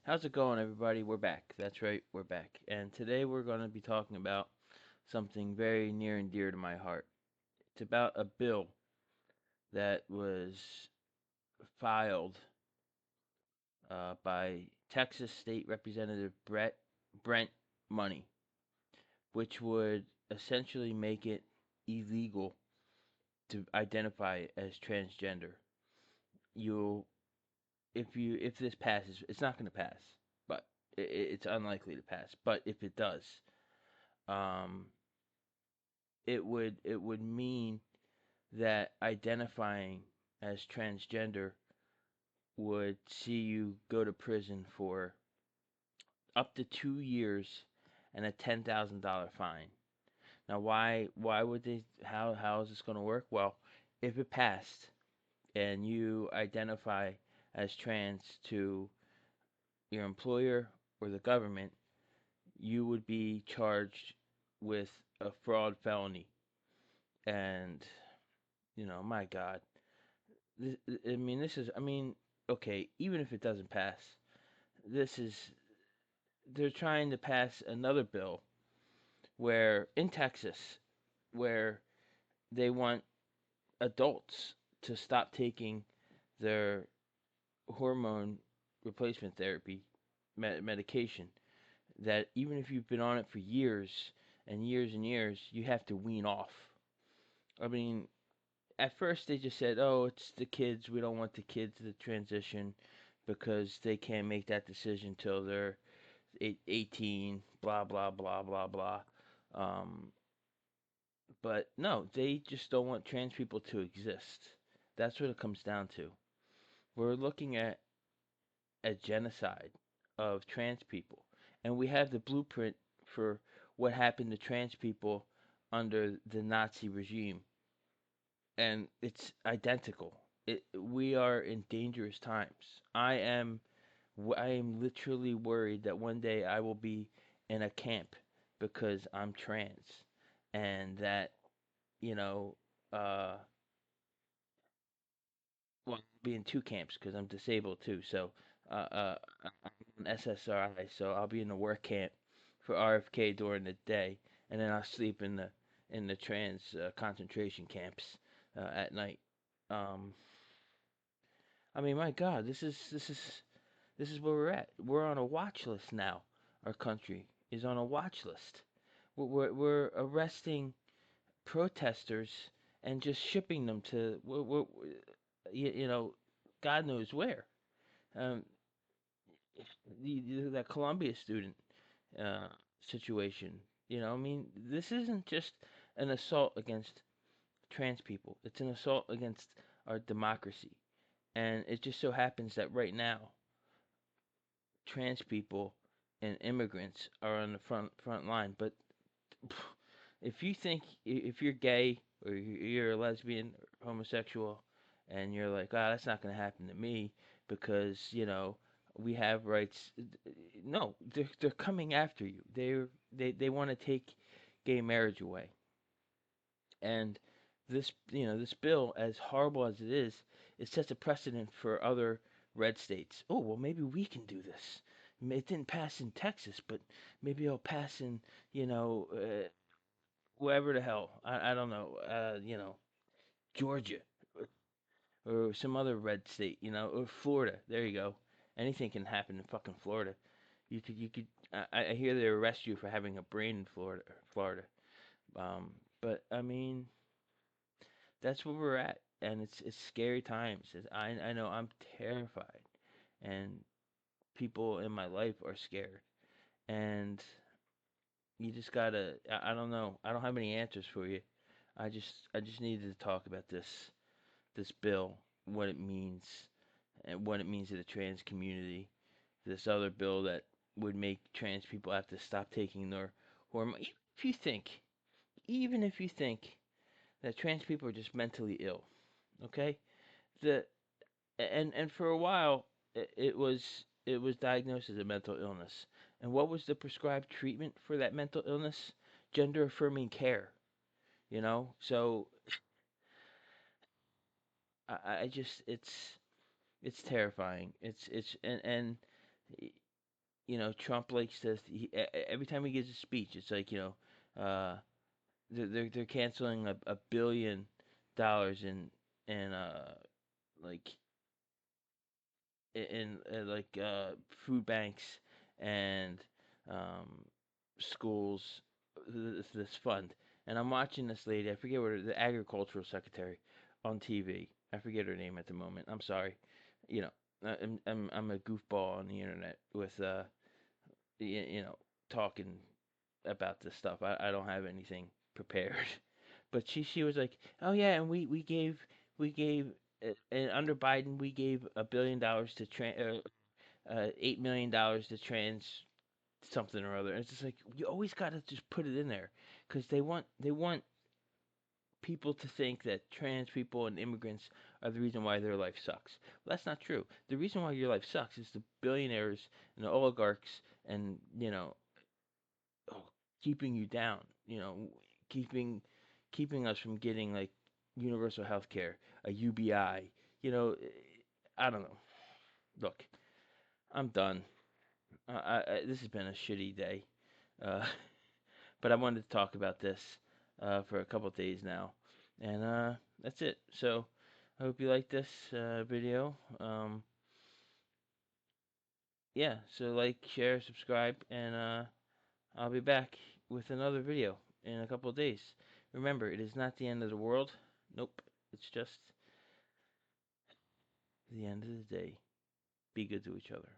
How's it going, everybody? We're back. That's right, we're back. And today we're going to be talking about something very near and dear to my heart. It's about a bill that was filed by Texas State Representative Brent Money, which would essentially make it illegal to identify as transgender. You, if this passes, it's not going to pass, but it's unlikely to pass. But if it does, um, it would mean that identifying as transgender would see you go to prison for up to 2 years and a $10,000 fine. Now, why would they? How is this going to work? Well, if it passed and you identify as trans to your employer or the government, you would be charged with a fraud felony. And my God, this, this is, okay, even if it doesn't pass, this is, they're trying to pass another bill where, in Texas, where they want adults to stop taking their hormone replacement therapy medication. That even if you've been on it for years and years and years, you have to wean off. I mean, at first they just said, "Oh, it's the kids. We don't want the kids to transition because they can't make that decision till they're 18." Blah blah blah blah blah. Um, but no, they just don't want trans people to exist. That's what it comes down to. We're looking at a genocide of trans people, and we have the blueprint for what happened to trans people under the Nazi regime, and it's identical. We are in dangerous times. I am literally worried that one day I will be in a camp because I'm trans, and that you know, uh, well, I'll be in two camps because I'm disabled too. So, I'm on SSRI, so I'll be in the work camp for RFK during the day, and then I'll sleep in the trans concentration camps at night. Um, my God, this is where we're at. We're on a watch list now. Our country is on a watch list. We're arresting protesters and just shipping them to you know, God knows where. Um, that Columbia student uh, situation. This isn't just an assault against trans people. It's an assault against our democracy. And it just so happens that right now, trans people and immigrants are on the front line. But if you think if you're gay or you're a lesbian or homosexual and you're like, "Ah, that's not going to happen to me because, we have rights." No, they're coming after you. They want to take gay marriage away. And this bill, as horrible as it is, it sets a precedent for other red states. Oh, well, maybe we can do this. It didn't pass in Texas, but maybe it'll pass in, you know, wherever the hell. I don't know. Georgia or some other red state. Or Florida. There you go. Anything can happen in fucking Florida. You could. I hear they arrest you for having a brain in Florida. But that's where we're at, and it's scary times. I know I'm terrified, and people in my life are scared, and you just gotta. I don't know. I don't have any answers for you. I just needed to talk about this bill, what it means, and what it means to the trans community. This other bill that would make trans people have to stop taking their hormone. If you think, even if you think that trans people are just mentally ill, okay? The and for a while it was diagnosed as a mental illness. And what was the prescribed treatment for that mental illness? Gender affirming care. So I just it's terrifying. It's and Trump likes to. Every time he gives a speech, it's like uh, they're canceling $1 billion in like in food banks and um, schools, this fund. And I'm watching this lady. I forget what the agricultural secretary on TV. I forget her name at the moment. I'm sorry. You know, I'm a goofball on the internet with talking about this stuff. I don't have anything prepared. But she was like, "Oh yeah, and we gave and under Biden we gave $1 billion to $8 million to trans something or other." And it's just like you always gotta just put it in there because they want people to think that trans people and immigrants are the reason why their life sucks. Well, that's not true. The reason why your life sucks is the billionaires and the oligarchs and oh, keeping you down. Keeping keeping us from getting like universal health care, a UBI. I don't know. Look, I'm done. This has been a shitty day, uh, but I wanted to talk about this for a couple of days now, and that's it. So I hope you like this video. Yeah, so like, share, subscribe, and I'll be back with another video in a couple of days. Remember, it is not the end of the world. Nope, it's just the end of the day. Be good to each other.